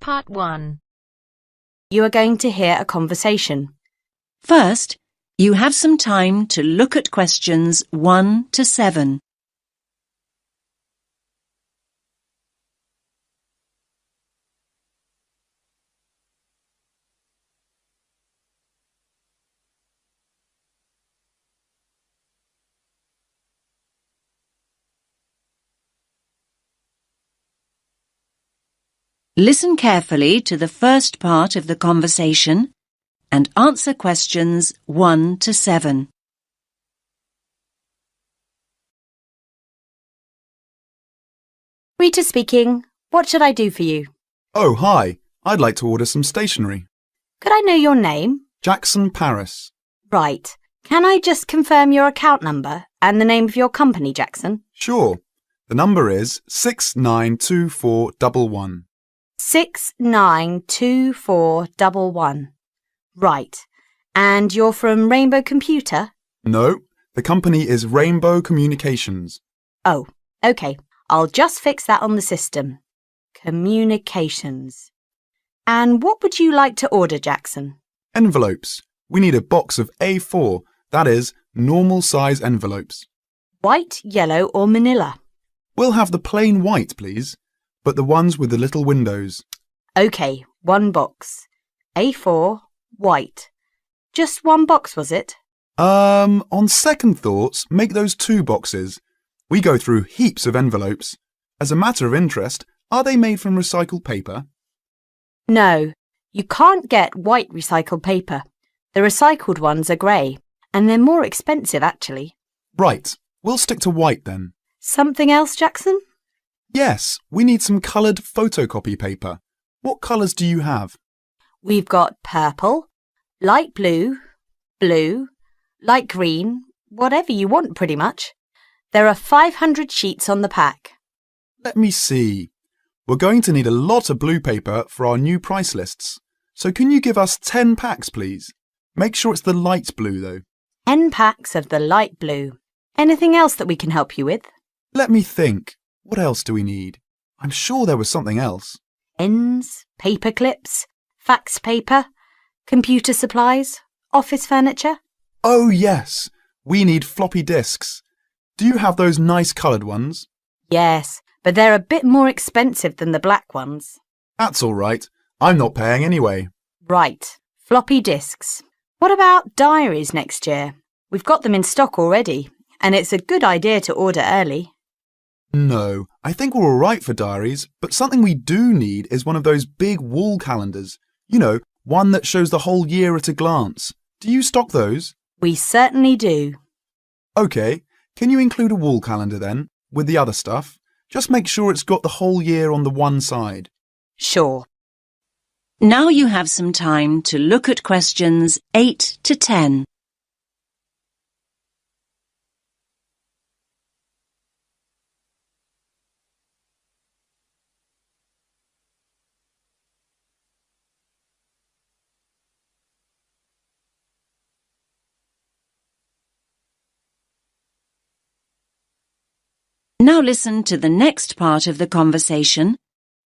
Part 1. You are going to hear a conversation. First, you have some time to look at questions 1 to 7. Listen carefully to the first part of the conversation and answer questions 1 to 7. Rita speaking. What should I do for you? Oh, hi. I'd like to order some stationery. Could I know your name? Jackson Paris. Right. Can I just confirm your account number and the name of your company, Jackson? Sure. The number is 692411. 692411. Right. And you're from Rainbow Computer? No, the company is Rainbow Communications. Oh, OK. I'll just fix that on the system. Communications. And what would you like to order, Jackson? Envelopes. We need a box of A4, that is, normal size envelopes. White, yellow or manila? We'll have the plain white, please, but the ones with the little windows. OK, one box. A4, white. Just one box, was it? On second thoughts, make those 2 boxes. We go through heaps of envelopes. As a matter of interest, are they made from recycled paper? No, you can't get white recycled paper. The recycled ones are grey, and they're more expensive, actually. Right, we'll stick to white then. Something else, Jackson? Yes, we need some coloured photocopy paper. What colours do you have? We've got purple, light blue, blue, light green, whatever you want pretty much. There are 500 sheets on the pack. Let me see. We're going to need a lot of blue paper for our new price lists. So can you give us 10 packs, please? Make sure it's the light blue, though. 10 packs of the light blue. Anything else that we can help you with? Let me think. What else do we need? I'm sure there was something else. Pens, paper clips, fax paper, computer supplies, office furniture. Oh, yes. We need floppy disks. Do you have those nice coloured ones? Yes, but they're a bit more expensive than the black ones. That's all right. I'm not paying anyway. Right, floppy disks. What about diaries next year? We've got them in stock already, and it's a good idea to order early. No, I think we're all right for diaries, but something we do need is one of those big wall calendars. You know, one that shows the whole year at a glance. Do you stock those? We certainly do. OK, can you include a wall calendar then, with the other stuff? Just make sure it's got the whole year on the one side. Sure. Now you have some time to look at questions 8 to 10. Now listen to the next part of the conversation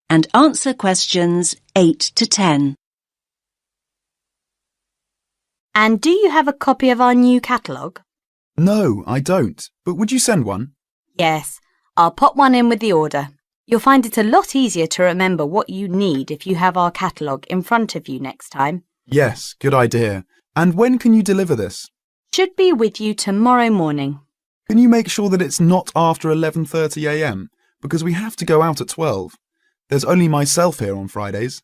and answer questions 8 to 10. And do you have a copy of our new catalogue? No, I don't. But would you send one? Yes, I'll pop one in with the order. You'll find it a lot easier to remember what you need if you have our catalogue in front of you next time. Yes, good idea. And when can you deliver this? Should be with you tomorrow morning. Can you make sure that it's not after 11:30 a.m? Because we have to go out at 12. There's only myself here on Fridays.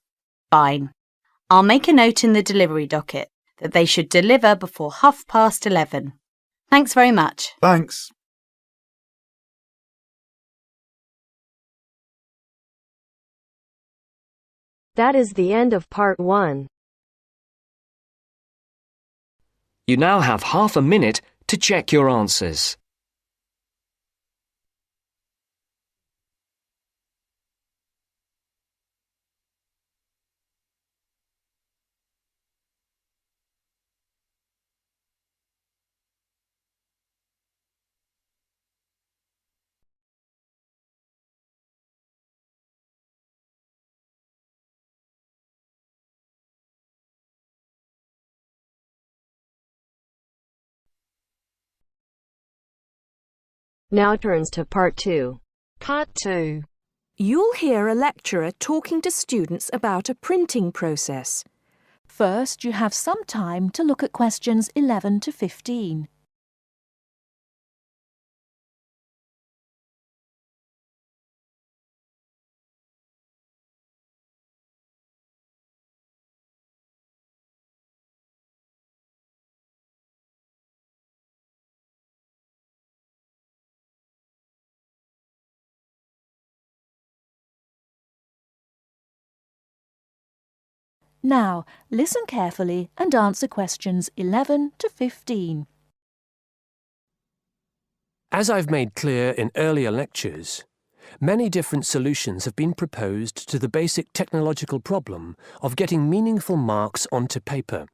Fine. I'll make a note in the delivery docket that they should deliver before 11:30. Thanks very much. Thanks. That is the end of Part 1. You now have half a minute to check your answers. Now turns to Part 2. Part 2. You'll hear a lecturer talking to students about a printing process. First, you have some time to look at questions 11 to 15. Now, listen carefully and answer questions 11 to 15. As I've made clear in earlier lectures, many different solutions have been proposed to the basic technological problem of getting meaningful marks onto paper.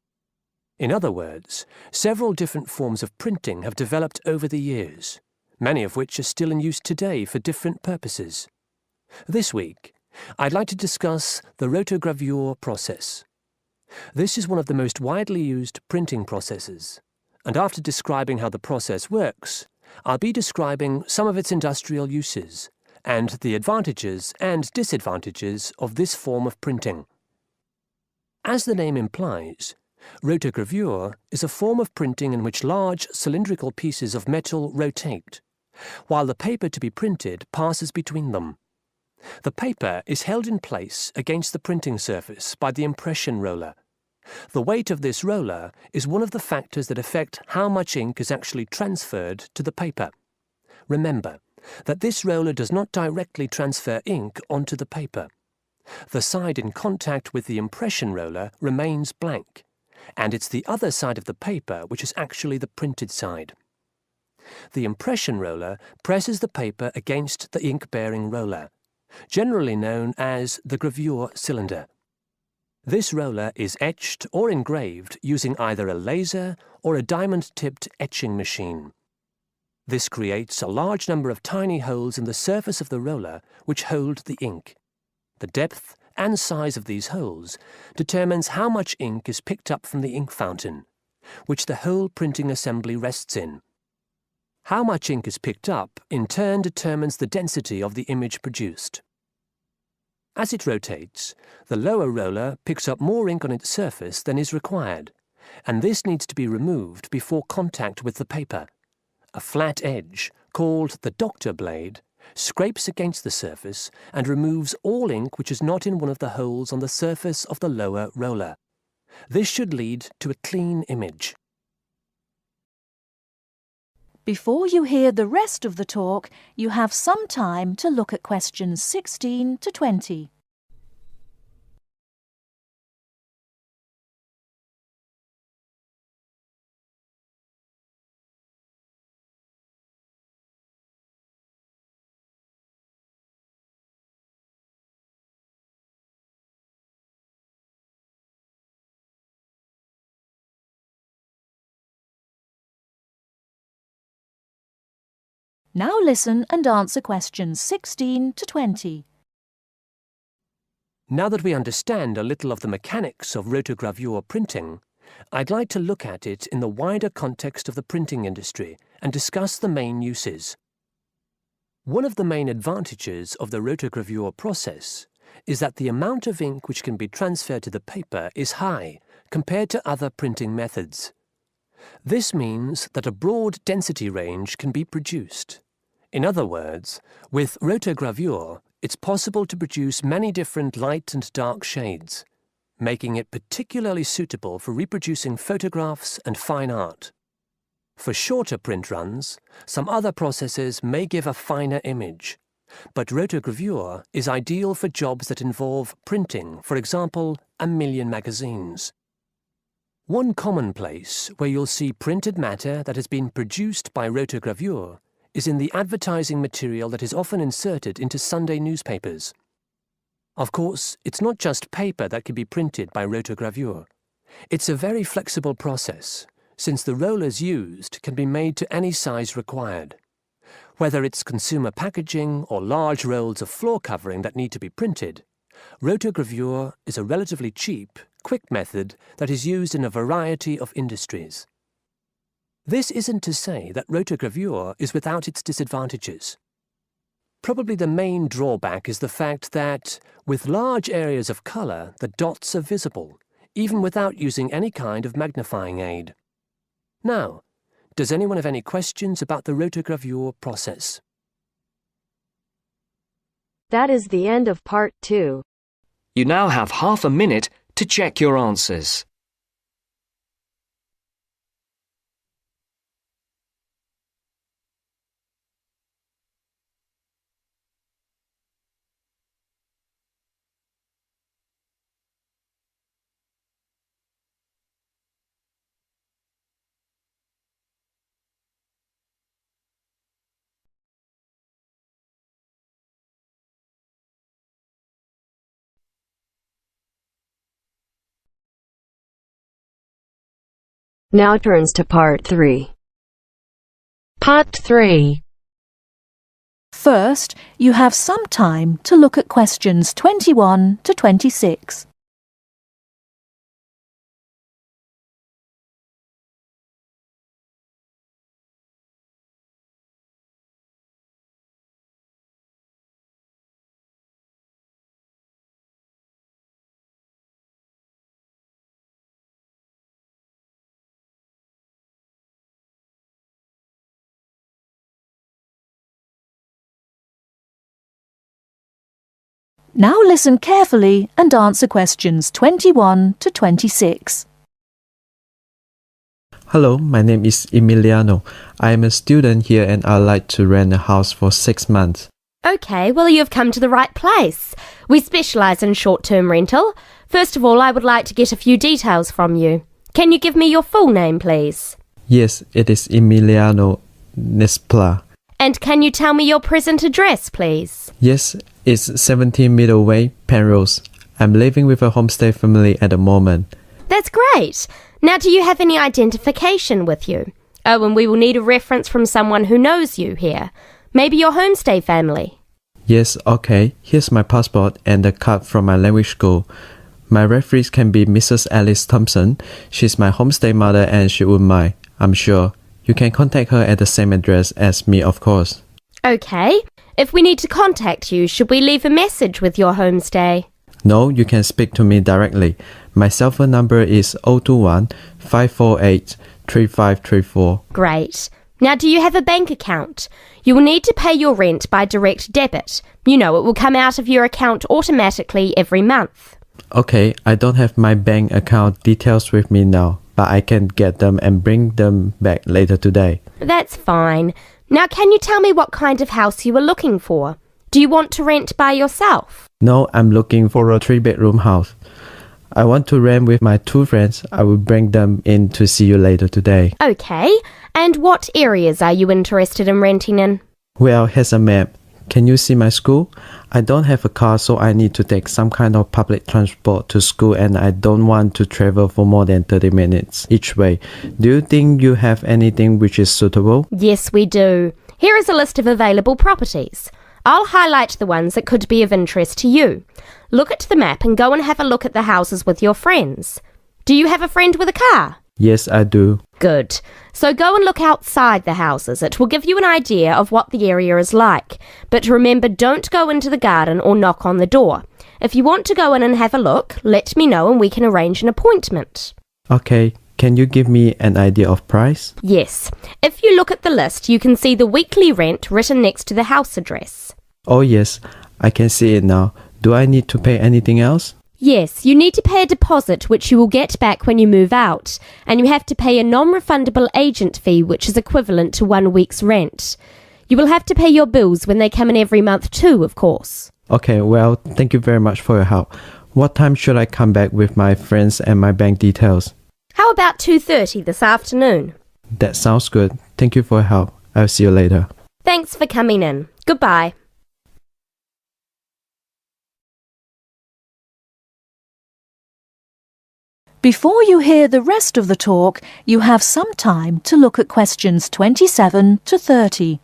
In other words, several different forms of printing have developed over the years, many of which are still in use today for different purposes. This week, I'd like to discuss the rotogravure process. This is one of the most widely used printing processes, and after describing how the process works, I'll be describing some of its industrial uses and the advantages and disadvantages of this form of printing. As the name implies, rotogravure is a form of printing in which large cylindrical pieces of metal rotate, while the paper to be printed passes between them. The paper is held in place against the printing surface by the impression roller. The weight of this roller is one of the factors that affect how much ink is actually transferred to the paper. Remember that this roller does not directly transfer ink onto the paper. The side in contact with the impression roller remains blank, and it's the other side of the paper which is actually the printed side. The impression roller presses the paper against the ink-bearing roller, generally known as the gravure cylinder. This roller is etched or engraved using either a laser or a diamond-tipped etching machine. This creates a large number of tiny holes in the surface of the roller which hold the ink. The depth and size of these holes determines how much ink is picked up from the ink fountain, which the whole printing assembly rests in. How much ink is picked up, in turn, determines the density of the image produced. As it rotates, the lower roller picks up more ink on its surface than is required, and this needs to be removed before contact with the paper. A flat edge, called the doctor blade, scrapes against the surface and removes all ink which is not in one of the holes on the surface of the lower roller. This should lead to a clean image. Before you hear the rest of the talk, you have some time to look at questions 16 to 20. Now listen and answer questions 16 to 20. Now that we understand a little of the mechanics of rotogravure printing, I'd like to look at it in the wider context of the printing industry and discuss the main uses. One of the main advantages of the rotogravure process is that the amount of ink which can be transferred to the paper is high compared to other printing methods. This means that a broad density range can be produced. In other words, with rotogravure, it's possible to produce many different light and dark shades, making it particularly suitable for reproducing photographs and fine art. For shorter print runs, some other processes may give a finer image, but rotogravure is ideal for jobs that involve printing, for example, 1 million magazines. One common place where you'll see printed matter that has been produced by rotogravure is in the advertising material that is often inserted into Sunday newspapers. Of course, it's not just paper that can be printed by rotogravure. It's a very flexible process, since the rollers used can be made to any size required. Whether it's consumer packaging or large rolls of floor covering that need to be printed, rotogravure is a relatively cheap, quick method that is used in a variety of industries. This isn't to say that rotogravure is without its disadvantages. Probably the main drawback is the fact that, with large areas of colour, the dots are visible, even without using any kind of magnifying aid. Now, does anyone have any questions about the rotogravure process? That is the end of part 2. You now have half a minute to check your answers. Now turns to part 3. Part 3. First, you have some time to look at questions 21 to 26. Now listen carefully and answer questions 21 to 26. Hello, my name is Emiliano. I am a student here and I'd like to rent a house for 6 months. OK, well, you've come to the right place. We specialise in short-term rental. First of all, I would like to get a few details from you. Can you give me your full name, please? Yes, it is Emiliano Nespla. And can you tell me your present address, please? Yes, it's 17 Middleway, Penrose. I'm living with a homestay family at the moment. That's great. Now, do you have any identification with you? Oh, and we will need a reference from someone who knows you here. Maybe your homestay family. Yes, okay. Here's my passport and a card from my language school. My referees can be Mrs. Alice Thompson. She's my homestay mother and she wouldn't mind, I'm sure. You can contact her at the same address as me, of course. OK. If we need to contact you, should we leave a message with your homestay? No, you can speak to me directly. My cell phone number is 021 548 3534. Great. Now, do you have a bank account? You will need to pay your rent by direct debit. You know, it will come out of your account automatically every month. Okay, I don't have my bank account details with me now, but I can get them and bring them back later today. That's fine. Now, can you tell me what kind of house you are looking for? Do you want to rent by yourself? No, I'm looking for a 3-bedroom house. I want to rent with my 2 friends. I will bring them in to see you later today. OK. And what areas are you interested in renting in? Well, here's a map. Can you see my school? I don't have a car, so I need to take some kind of public transport to school and I don't want to travel for more than 30 minutes each way. Do you think you have anything which is suitable? Yes, we do. Here is a list of available properties. I'll highlight the ones that could be of interest to you. Look at the map and go and have a look at the houses with your friends. Do you have a friend with a car? Yes, I do. Good. So go and look outside the houses. It will give you an idea of what the area is like. But remember, don't go into the garden or knock on the door. If you want to go in and have a look, let me know and we can arrange an appointment. Okay, can you give me an idea of price? Yes. If you look at the list, you can see the weekly rent written next to the house address. Oh yes, I can see it now. Do I need to pay anything else? Yes, you need to pay a deposit which you will get back when you move out, and you have to pay a non-refundable agent fee which is equivalent to 1 week's rent. You will have to pay your bills when they come in every month too, of course. Okay, well, thank you very much for your help. What time should I come back with my friends and my bank details? How about 2:30 this afternoon? That sounds good. Thank you for your help. I'll see you later. Thanks for coming in. Goodbye. Before you hear the rest of the talk, you have some time to look at questions 27 to 30.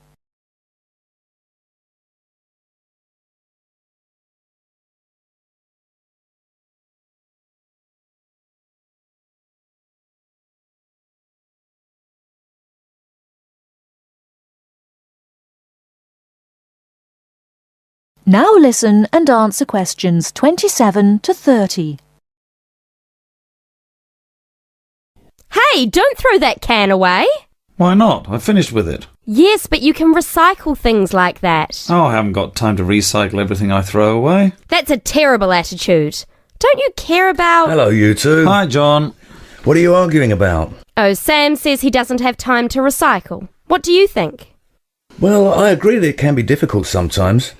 Now listen and answer questions 27 to 30. Hey, don't throw that can away. Why not? I finished with it. Yes, but you can recycle things like that. Oh, I haven't got time to recycle everything I throw away. That's a terrible attitude. Don't you care about... Hello, you two. Hi, John. What are you arguing about? Oh, Sam says he doesn't have time to recycle. What do you think? Well, I agree that it can be difficult sometimes.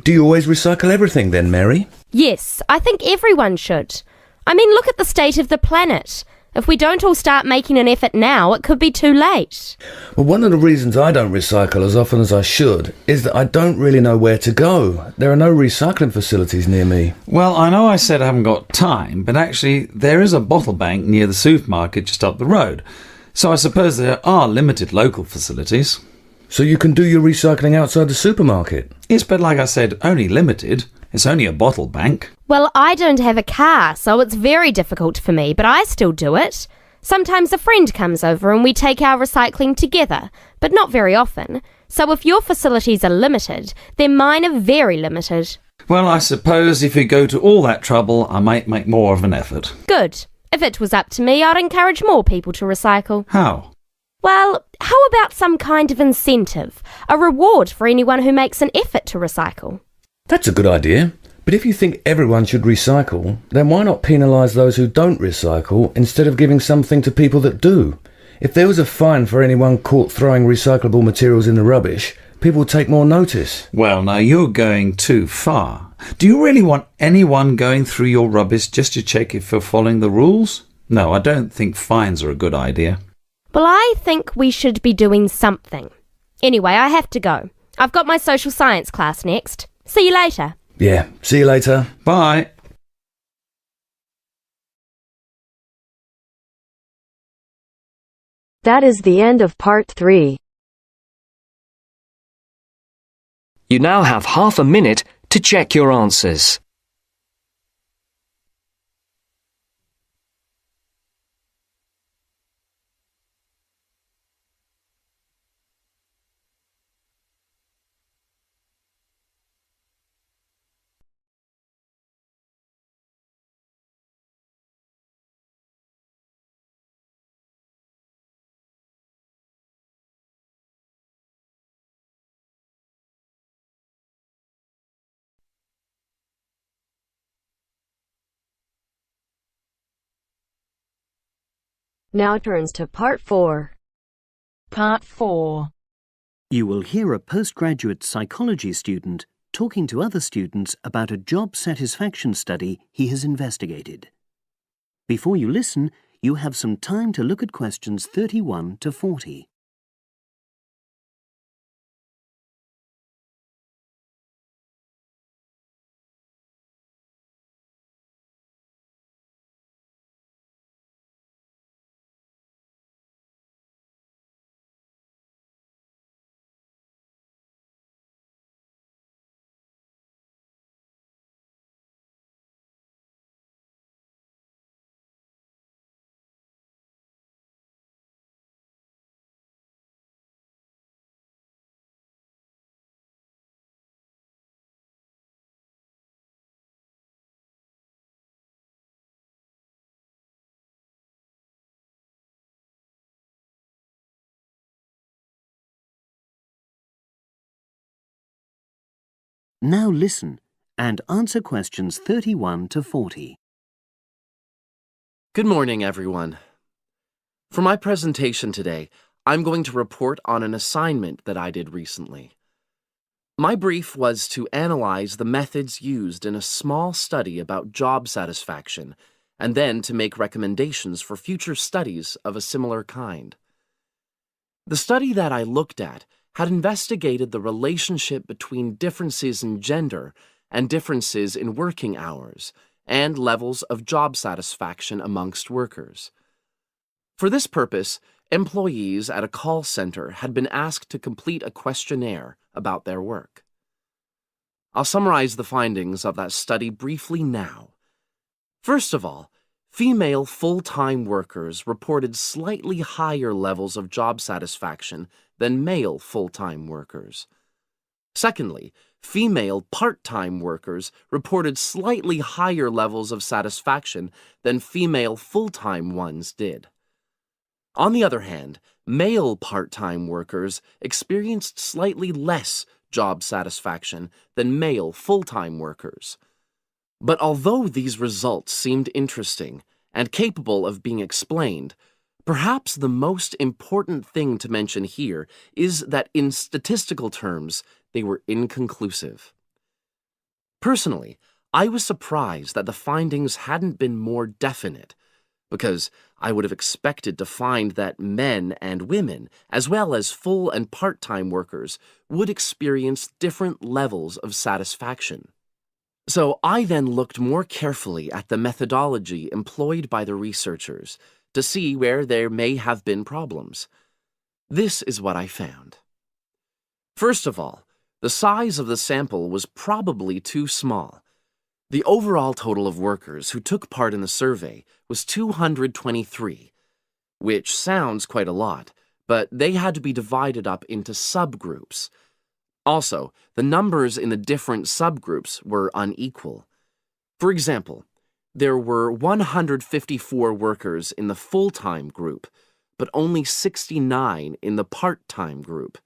Do you always recycle everything then, Mary? Yes, I think everyone should. I mean, look at the state of the planet. If we don't all start making an effort now, it could be too late. Well, one of the reasons I don't recycle as often as I should is that I don't really know where to go. There are no recycling facilities near me. Well, I know I said I haven't got time, but actually there is a bottle bank near the supermarket just up the road. So I suppose there are limited local facilities. So you can do your recycling outside the supermarket? Yes, but like I said, only limited. It's only a bottle bank. Well, I don't have a car, so it's very difficult for me, but I still do it. Sometimes a friend comes over and we take our recycling together, but not very often. So if your facilities are limited, then mine are very limited. Well, I suppose if you go to all that trouble, I might make more of an effort. Good. If it was up to me, I'd encourage more people to recycle. How? Well, how about some kind of incentive? A reward for anyone who makes an effort to recycle? That's a good idea. But if you think everyone should recycle, then why not penalise those who don't recycle instead of giving something to people that do? If there was a fine for anyone caught throwing recyclable materials in the rubbish, people would take more notice. Well, now you're going too far. Do you really want anyone going through your rubbish just to check if you're following the rules? No, I don't think fines are a good idea. Well, I think we should be doing something. Anyway, I have to go. I've got my social science class next. See you later. Yeah, see you later. Bye. That is the end of part 3. You now have half a minute to check your answers. Now turns to part 4. Part 4. You will hear a postgraduate psychology student talking to other students about a job satisfaction study he has investigated. Before you listen, you have some time to look at questions 31 to 40. Now listen and answer questions 31 to 40. Good morning, everyone. For my presentation today, I'm going to report on an assignment that I did recently. My brief was to analyze the methods used in a small study about job satisfaction, and then to make recommendations for future studies of a similar kind. The study that I looked at had investigated the relationship between differences in gender and differences in working hours and levels of job satisfaction amongst workers. For this purpose, employees at a call center had been asked to complete a questionnaire about their work. I'll summarize the findings of that study briefly now. First of all, female full-time workers reported slightly higher levels of job satisfaction than male full-time workers. Secondly, female part-time workers reported slightly higher levels of satisfaction than female full-time ones did. On the other hand, male part-time workers experienced slightly less job satisfaction than male full-time workers. But although these results seemed interesting and capable of being explained, perhaps the most important thing to mention here is that in statistical terms, they were inconclusive. Personally, I was surprised that the findings hadn't been more definite, because I would have expected to find that men and women, as well as full and part-time workers, would experience different levels of satisfaction. So I then looked more carefully at the methodology employed by the researchers to see where there may have been problems. This is what I found. First of all, the size of the sample was probably too small. The overall total of workers who took part in the survey was 223, which sounds quite a lot, but they had to be divided up into subgroups. Also, the numbers in the different subgroups were unequal. For example, there were 154 workers in the full-time group, but only 69 in the part-time group.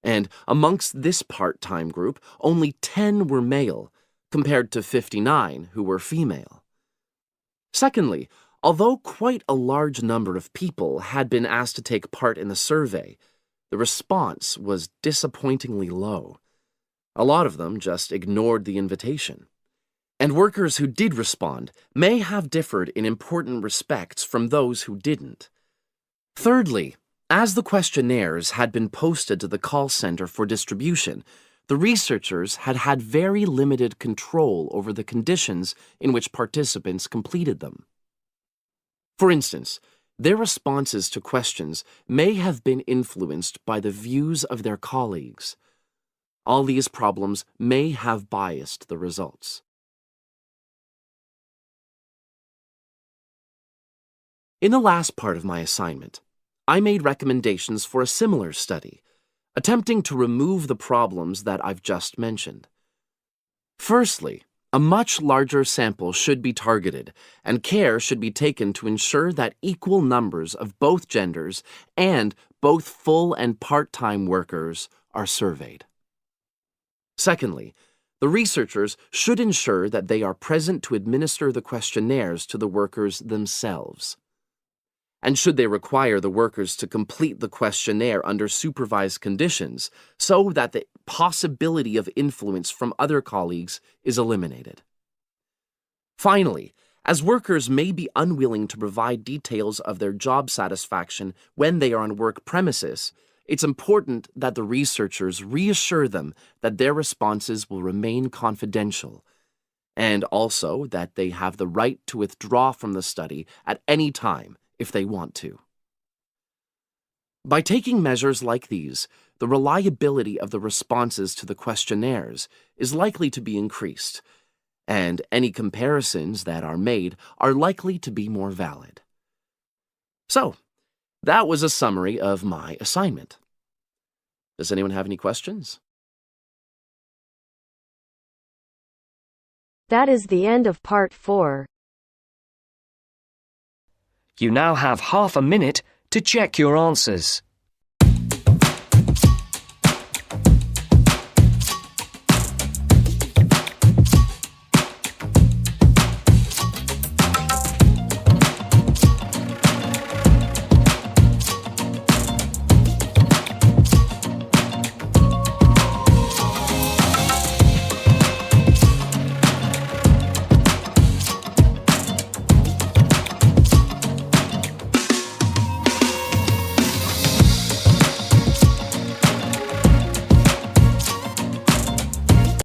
And amongst this part-time group, only 10 were male, compared to 59 who were female. Secondly, although quite a large number of people had been asked to take part in the survey, the response was disappointingly low. A lot of them just ignored the invitation. And workers who did respond may have differed in important respects from those who didn't. Thirdly, as the questionnaires had been posted to the call center for distribution, the researchers had had very limited control over the conditions in which participants completed them. For instance, their responses to questions may have been influenced by the views of their colleagues. All these problems may have biased the results. In the last part of my assignment, I made recommendations for a similar study, attempting to remove the problems that I've just mentioned. Firstly, a much larger sample should be targeted, and care should be taken to ensure that equal numbers of both genders and both full and part-time workers are surveyed. Secondly, the researchers should ensure that they are present to administer the questionnaires to the workers themselves. And should they require the workers to complete the questionnaire under supervised conditions so that the possibility of influence from other colleagues is eliminated. Finally, as workers may be unwilling to provide details of their job satisfaction when they are on work premises, it's important that the researchers reassure them that their responses will remain confidential, and also that they have the right to withdraw from the study at any time if they want to. By taking measures like these, the reliability of the responses to the questionnaires is likely to be increased, and any comparisons that are made are likely to be more valid. So, that was a summary of my assignment. Does anyone have any questions? That is the end of part 4. You now have half a minute to check your answers.